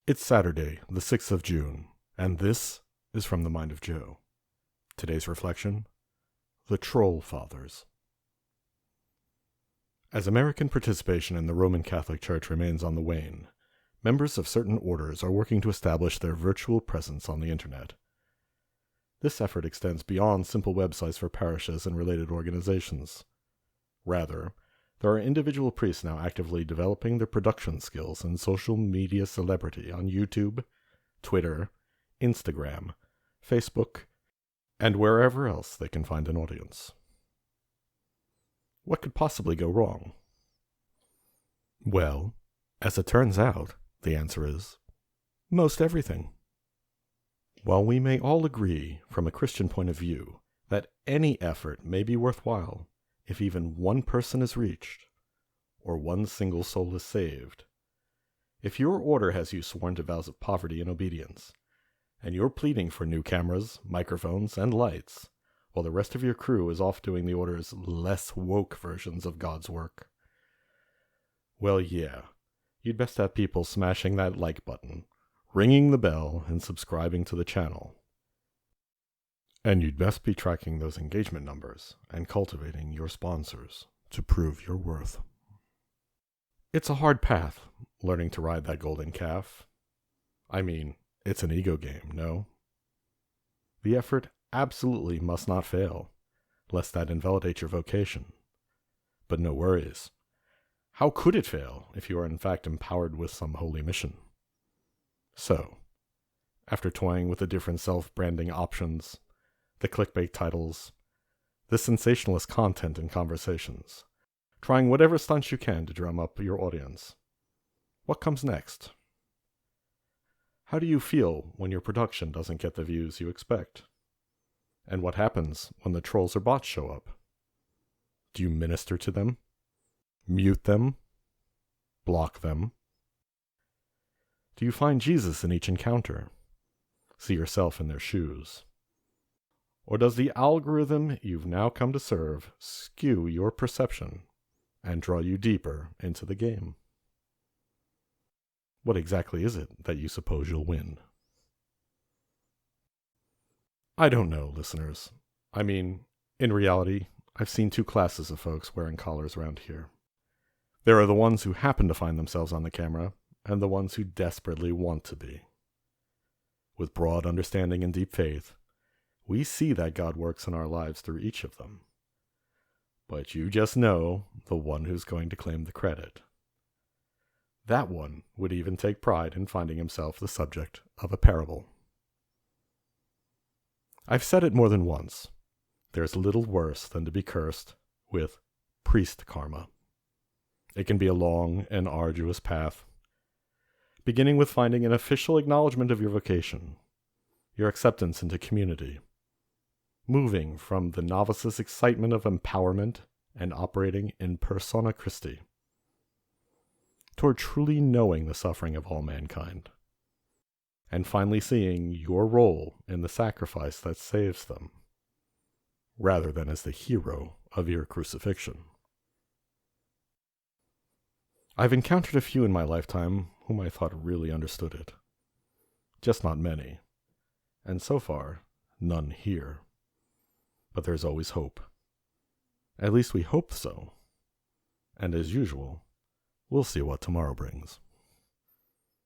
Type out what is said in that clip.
It's Saturday, the 6th of June, and this is From the Mind of Joe. Today's reflection: The Troll Fathers. As American participation in the Roman Catholic Church remains on the wane, members of certain orders are working to establish their virtual presence on the internet. This effort extends beyond simple websites for parishes and related organizations. Rather, there are individual priests now actively developing their production skills and social media celebrity on YouTube, Twitter, Instagram, Facebook, and wherever else they can find an audience. What could possibly go wrong? Well, as it turns out, the answer is most everything. While we may all agree, from a Christian point of view, that any effort may be worthwhile if even one person is reached, or one single soul is saved, if your order has you sworn to vows of poverty and obedience, and you're pleading for new cameras, microphones, and lights, while the rest of your crew is off doing the order's less woke versions of God's work, well, yeah, you'd best have people smashing that like button, ringing the bell, and subscribing to the channel. And you'd best be tracking those engagement numbers and cultivating your sponsors to prove your worth. It's a hard path, learning to ride that golden calf. I mean, it's an ego game, no? The effort absolutely must not fail, lest that invalidate your vocation. But no worries. How could it fail if you are in fact empowered with some holy mission? So, after toying with the different self-branding options, the clickbait titles, the sensationalist content and conversations, trying whatever stunts you can to drum up your audience, what comes next? How do you feel when your production doesn't get the views you expect? And what happens when the trolls or bots show up? Do you minister to them? Mute them? Block them? Do you find Jesus in each encounter? See yourself in their shoes? Or does the algorithm you've now come to serve skew your perception and draw you deeper into the game? What exactly is it that you suppose you'll win? I don't know, listeners. I mean, in reality, I've seen two classes of folks wearing collars around here. There are the ones who happen to find themselves on the camera, and the ones who desperately want to be. With broad understanding and deep faith, we see that God works in our lives through each of them. But you just know the one who's going to claim the credit. That one would even take pride in finding himself the subject of a parable. I've said it more than once. There's little worse than to be cursed with priest karma. It can be a long and arduous path, beginning with finding an official acknowledgement of your vocation, your acceptance into community, moving from the novice's excitement of empowerment and operating in persona Christi, toward truly knowing the suffering of all mankind, and finally seeing your role in the sacrifice that saves them, rather than as the hero of your crucifixion. I've encountered a few in my lifetime whom I thought really understood it. Just not many, and so far, none here. But there's always hope. At least we hope so. And as usual, we'll see what tomorrow brings.